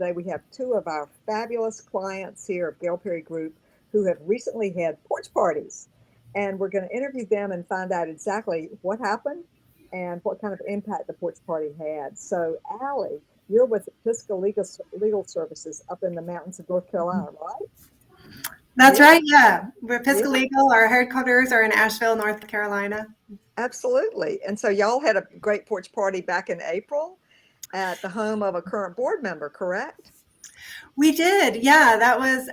today we have two of our fabulous clients here of Gail Perry Group who have recently had porch parties. And we're going to interview them and find out exactly what happened and what kind of impact the porch party had. So, Allie, you're with Pisgah Legal Services up in the mountains of North Carolina, right? That's Yeah, right. Yeah. We're yeah, Pisgah Legal. Our headquarters are in Asheville, North Carolina. absolutely. And so, y'all had a great porch party back in April at the home of a current board member, correct? We did. Yeah. That was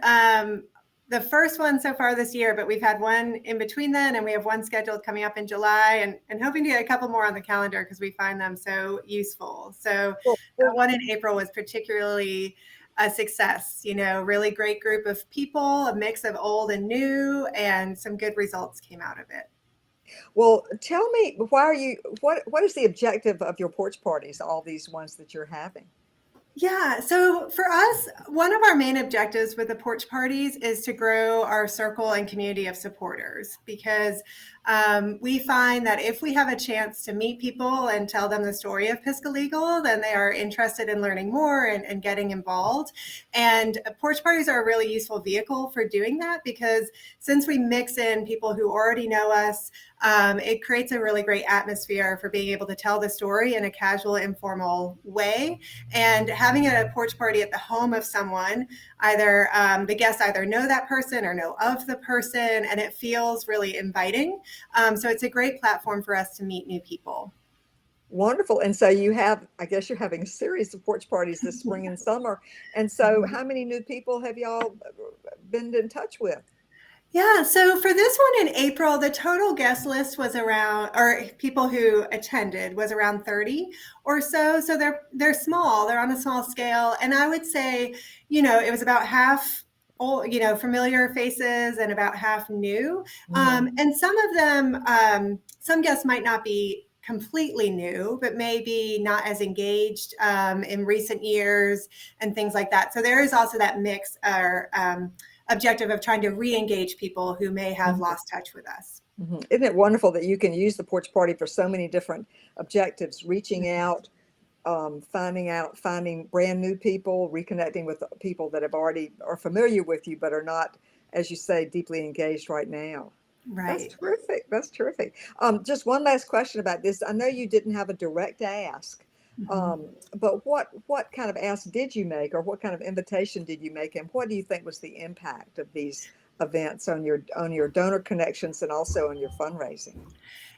the first one so far this year, but we've had one in between then, and we have one scheduled coming up in July and hoping to get a couple more on the calendar because we find them so useful. So Well, that one in April was particularly a success, really great group of people, a mix of old and new, and some good results came out of it. Well, tell me, what is the objective of your porch parties, all these ones that you're having? Yeah, so for us, one of our main objectives with the porch parties is to grow our circle and community of supporters because we find that if we have a chance to meet people and tell them the story of Pisgah Legal, then they are interested in learning more and getting involved. And porch parties are a really useful vehicle for doing that because since we mix in people who already know us, it creates a really great atmosphere for being able to tell the story in a casual, informal way. And having a porch party at the home of someone, either the guests either know that person or know of the person, and it feels really inviting. So it's a great platform for us to meet new people. Wonderful. And so I guess you're having a series of porch parties this spring and summer. And so how many new people have y'all been in touch with? Yeah, so for this one in April, the total guest list was around, or people who attended was around 30 or so. So they're small, they're on a small scale. And I would say, it was about half old, familiar faces and about half new. And some of them, some guests might not be completely new, but maybe not as engaged in recent years and things like that. So there is also that mix or objective of trying to re-engage people who may have lost touch with us. Isn't it wonderful that you can use the porch party for so many different objectives, reaching out, finding brand new people, reconnecting with people that are familiar with you, but are not, as you say, deeply engaged right now. That's Right. terrific. That's terrific. Just one last question about this. I know you didn't have a direct ask, Mm-hmm. but what kind of ask did you make, or what kind of invitation did you make, and what do you think was the impact of these events on your donor connections and also on your fundraising?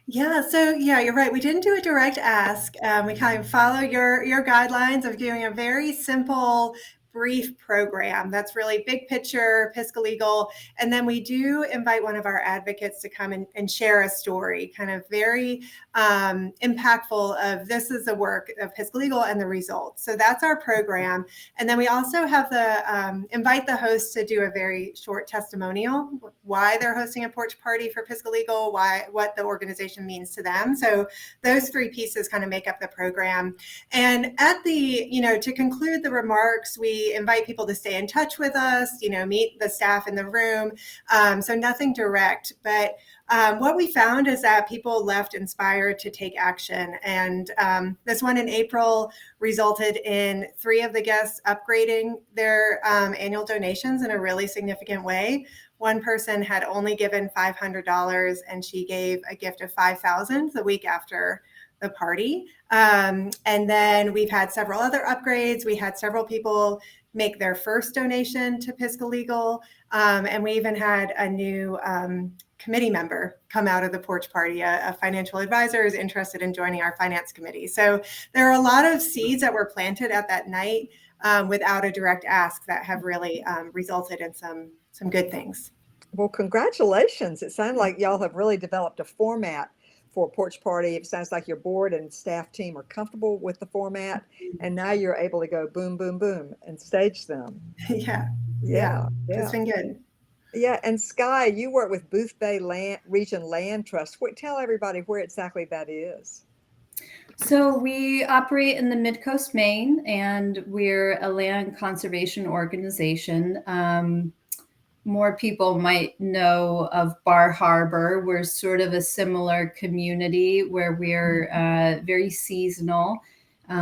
Yeah, so yeah, you're right. We didn't do a direct ask. We kind of follow your guidelines of doing a very simple, brief program that's really big picture, Pisgah Legal. And then we do invite one of our advocates to come and share a story, kind of very impactful of this is the work of Pisgah Legal and the results. So that's our program. And then we also have the invite the host to do a very short testimonial, why they're hosting a porch party for Pisgah Legal, what the organization means to them. So those three pieces kind of make up the program. And at to conclude the remarks, we invite people to stay in touch with us, meet the staff in the room. So nothing direct, but what we found is that people left inspired to take action. And this one in April resulted in 3 of the guests upgrading their annual donations in a really significant way. One person had only given $500 and she gave a gift of $5,000 the week after the party. And then we've had several other upgrades. We had several people make their first donation to Pisgah Legal. And we even had a new committee member come out of the porch party. A financial advisor is interested in joining our finance committee. So there are a lot of seeds that were planted at that night without a direct ask that have really resulted in some good things. Well, congratulations. It sounds like y'all have really developed a format for a porch party. It sounds like your board and staff team are comfortable with the format, and now you're able to go boom, boom, boom and stage them. Yeah. Yeah, It's yeah. been good. Yeah, and Sky, you work with Booth Bay Region Land Trust. Tell everybody where exactly that is. So we operate in the Mid-Coast, Maine, and we're a land conservation organization. More people might know of Bar Harbor. We're sort of a similar community where we're very seasonal.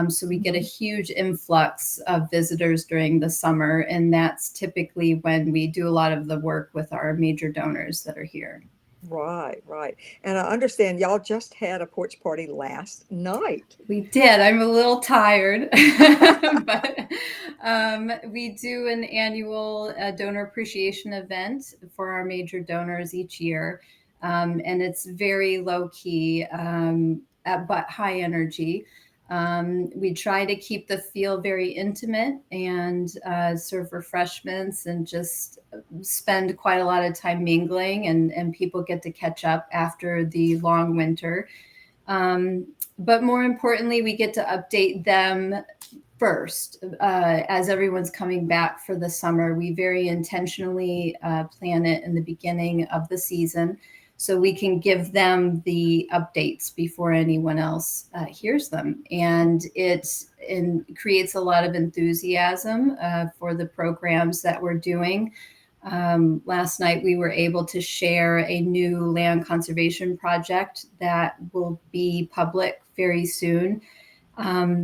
So we get a huge influx of visitors during the summer, and that's typically when we do a lot of the work with our major donors that are here. Right, right. And I understand y'all just had a porch party last night. We did. I'm a little tired, but we do an annual donor appreciation event for our major donors each year. And it's very low key, but high energy. We try to keep the feel very intimate and serve refreshments and just spend quite a lot of time mingling, and people get to catch up after the long winter. But more importantly, we get to update them first as everyone's coming back for the summer. We very intentionally plan it in the beginning of the season so we can give them the updates before anyone else hears them. And it creates a lot of enthusiasm for the programs that we're doing. Last night, we were able to share a new land conservation project that will be public very soon.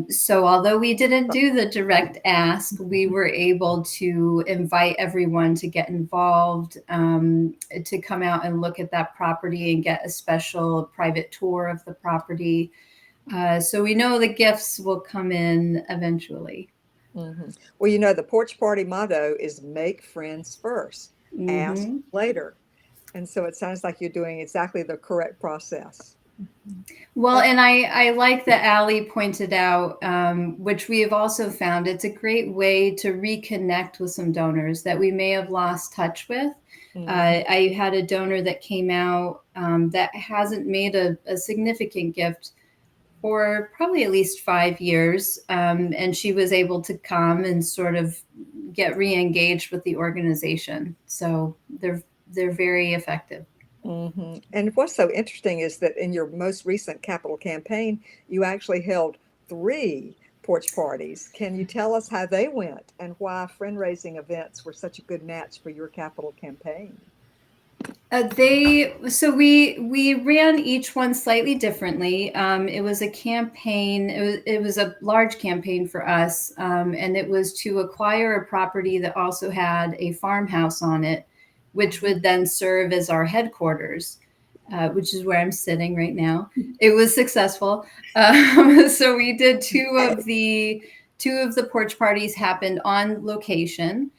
So although we didn't do the direct ask, we were able to invite everyone to get involved, to come out and look at that property and get a special private tour of the property. So we know the gifts will come in eventually. Mm-hmm. Well, you know, the porch party motto is make friends first, ask Mm-hmm. later. And so it sounds like you're doing exactly the correct process. Well, and I like that Allie pointed out, which we have also found, it's a great way to reconnect with some donors that we may have lost touch with. Mm-hmm. I had a donor that came out that hasn't made a significant gift for probably at least 5 years. And she was able to come and sort of get re-engaged with the organization. So they're very effective. Mm-hmm. And what's so interesting is that in your most recent capital campaign, you actually held 3 porch parties. Can you tell us how they went and why fundraising events were such a good match for your capital campaign? We ran each one slightly differently. It was a campaign. It was a large campaign for us, and it was to acquire a property that also had a farmhouse on it, which would then serve as our headquarters, which is where I'm sitting right now. It was successful. So we did two of the porch parties happened on location.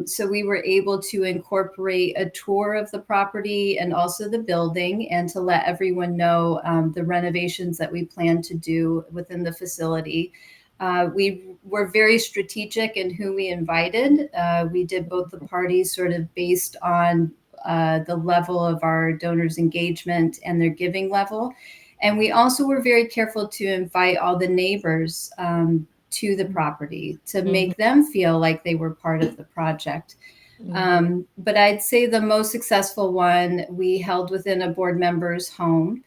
So we were able to incorporate a tour of the property and also the building, and to let everyone know the renovations that we plan to do within the facility. We were very strategic in who we invited. We did both the parties sort of based on the level of our donors' engagement and their giving level. And we also were very careful to invite all the neighbors to the property to make them feel like they were part of the project. But I'd say the most successful one we held within a board member's home.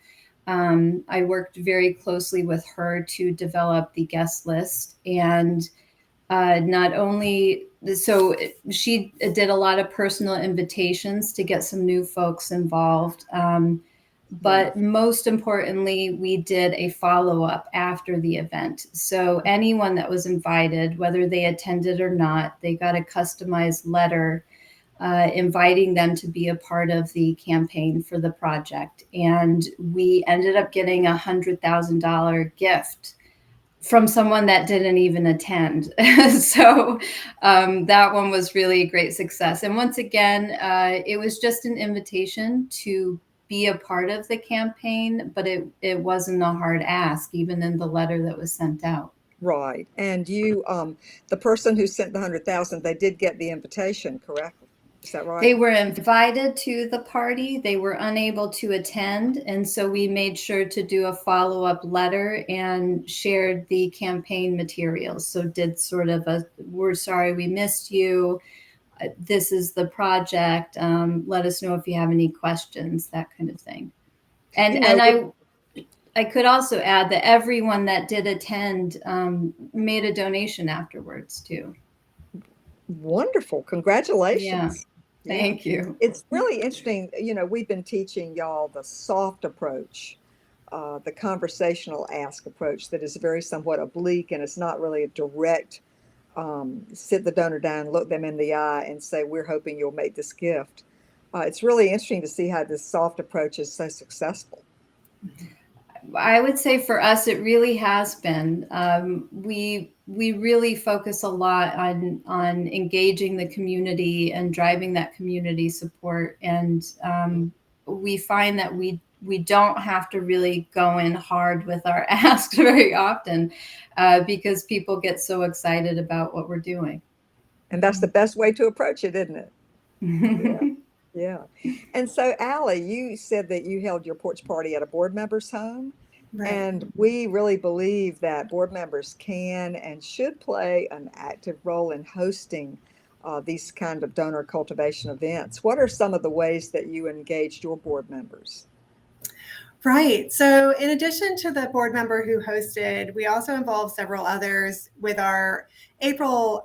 I worked very closely with her to develop the guest list, and not only so she did a lot of personal invitations to get some new folks involved. But most importantly, we did a follow-up after the event. So anyone that was invited, whether they attended or not, they got a customized letter inviting them to be a part of the campaign for the project. And we ended up getting $100,000 gift from someone that didn't even attend. So that one was really a great success. And once again, it was just an invitation to be a part of the campaign, but it wasn't a hard ask, even in the letter that was sent out. Right. And you, the person who sent the 100,000, they did get the invitation, correct? Is that right? They were invited to the party. They were unable to attend. And so we made sure to do a follow-up letter and shared the campaign materials. So did sort of we're sorry we missed you. This is the project. Let us know if you have any questions, that kind of thing. And I could also add that everyone that did attend made a donation afterwards too. Wonderful. Congratulations. Yeah. Thank you. It's really interesting. You know, we've been teaching y'all the soft approach the conversational ask approach that is very somewhat oblique, and it's not really a direct sit the donor down, look them in the eye, and say, "We're hoping you'll make this gift." It's really interesting to see how this soft approach is so successful. I would say for us, it really has been. We really focus a lot on engaging the community and driving that community support, and we find that we don't have to really go in hard with our asks very often because people get so excited about what we're doing. And that's the best way to approach it, isn't it? Yeah. Yeah. And so, Allie, you said that you held your porch party at a board member's home. Right. And we really believe that board members can and should play an active role in hosting these kind of donor cultivation events. What are some of the ways that you engaged your board members? Right. So in addition to the board member who hosted, we also involved several others with our April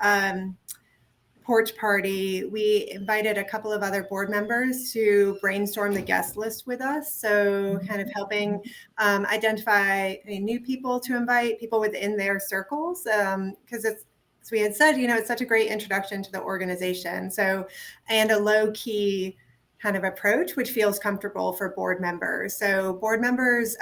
porch party. We invited a couple of other board members to brainstorm the guest list with us. So kind of helping identify new people to invite, people within their circles, because it's, as we had said, it's such a great introduction to the organization. So, and a low key kind of approach, which feels comfortable for board members. So board members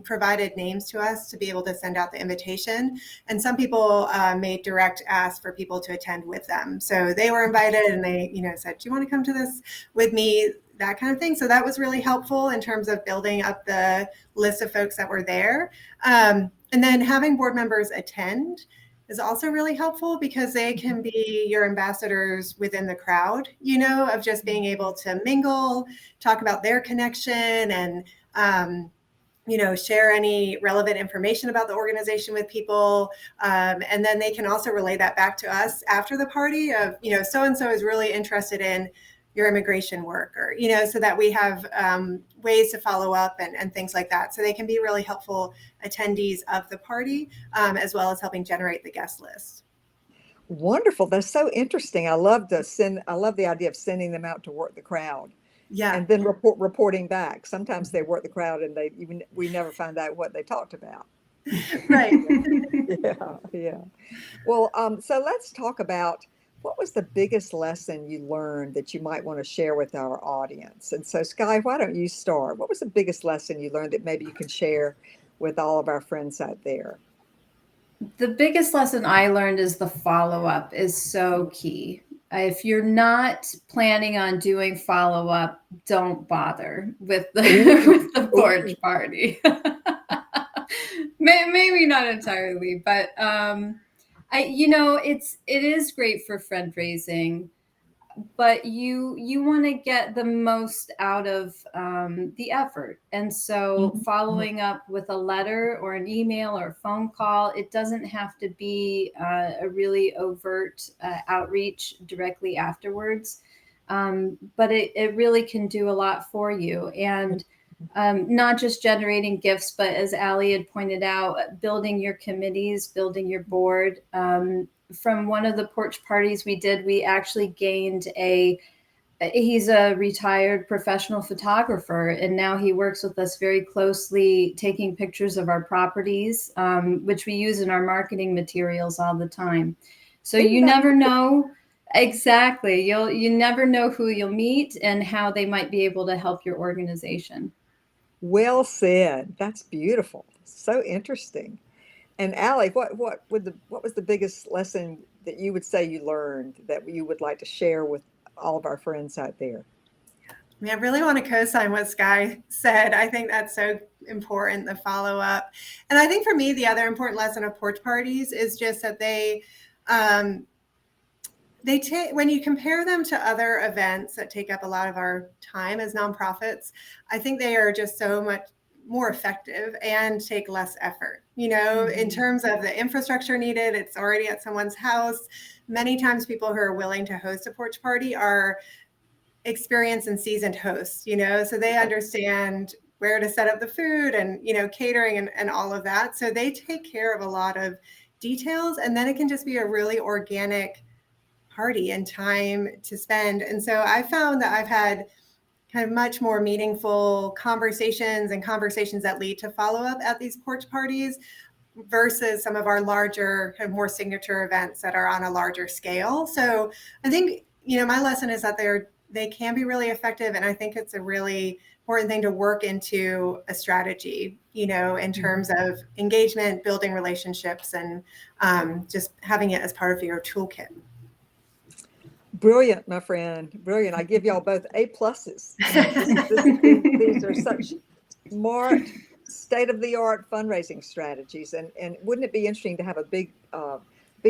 provided names to us to be able to send out the invitation. And some people made direct asks for people to attend with them. So they were invited and they, said, "Do you want to come to this with me?" That kind of thing. So that was really helpful in terms of building up the list of folks that were there. And then having board members attend is also really helpful because they can be your ambassadors within the crowd, of just being able to mingle, talk about their connection, and share any relevant information about the organization with people. And then they can also relay that back to us after the party of, so-and-so is really interested in your immigration work, or, so that we have ways to follow up and things like that. So they can be really helpful attendees of the party, as well as helping generate the guest list. Wonderful. That's so interesting. I love the idea of sending them out to work the crowd. Yeah. And then reporting back. Sometimes they work the crowd and we never find out what they talked about. Right. Yeah. Well, so let's talk about what was the biggest lesson you learned that you might want to share with our audience. And so, Sky, why don't you start? What was the biggest lesson you learned that maybe you can share with all of our friends out there? The biggest lesson I learned is the follow-up is so key. If you're not planning on doing follow-up, don't bother with the porch party. Maybe not entirely, but it is great for fundraising, but you want to get the most out of the effort. And so following up with a letter or an email or a phone call, it doesn't have to be a really overt outreach directly afterwards. But it really can do a lot for you. And not just generating gifts, but as Allie had pointed out, building your committees, building your board. From one of the porch parties we did, we actually gained he's a retired professional photographer, and now he works with us very closely, taking pictures of our properties, which we use in our marketing materials all the time. So you never know. Exactly. You never know who you'll meet and how they might be able to help your organization. Well said. That's beautiful. So interesting. And Allie, what was the biggest lesson that you would say you learned that you would like to share with all of our friends out there? I really want to co-sign what Sky said. I think that's so important, the follow-up. And I think for me, the other important lesson of porch parties is just that they take, when you compare them to other events that take up a lot of our time as nonprofits, I think they are just so much more effective and take less effort. In terms of the infrastructure needed, it's already at someone's house. Many times people who are willing to host a porch party are experienced and seasoned hosts, so they understand where to set up the food and, catering and all of that. So they take care of a lot of details, and then it can just be a really organic party and time to spend. And so I found that I've had kind of much more meaningful conversations and conversations that lead to follow-up at these porch parties versus some of our larger, kind of more signature events that are on a larger scale. So I think, my lesson is that they can be really effective. And I think it's a really important thing to work into a strategy, in terms of engagement, building relationships, and just having it as part of your toolkit. Brilliant, my friend. Brilliant. I give y'all both A pluses. These are such smart, state-of-the-art fundraising strategies. And wouldn't it be interesting to have a big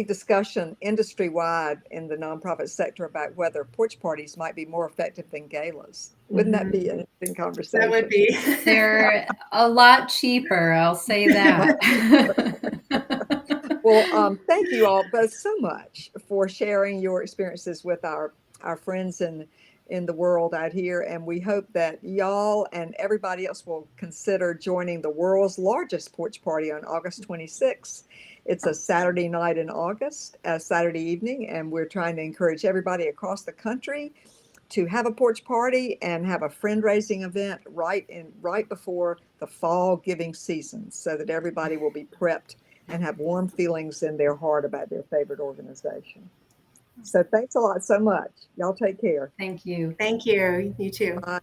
discussion industry-wide in the nonprofit sector about whether porch parties might be more effective than galas? Wouldn't that be an interesting conversation? That would be. They're a lot cheaper, I'll say that. Well, thank you all both so much for sharing your experiences with our friends in the world out here. And we hope that y'all and everybody else will consider joining the world's largest porch party on August 26th. It's a Saturday night in August, a Saturday evening, and we're trying to encourage everybody across the country to have a porch party and have a fundraising event right before the fall giving season, so that everybody will be prepped and have warm feelings in their heart about their favorite organization. So thanks a lot so much. Y'all take care. Thank you. Thank you. You too. Bye.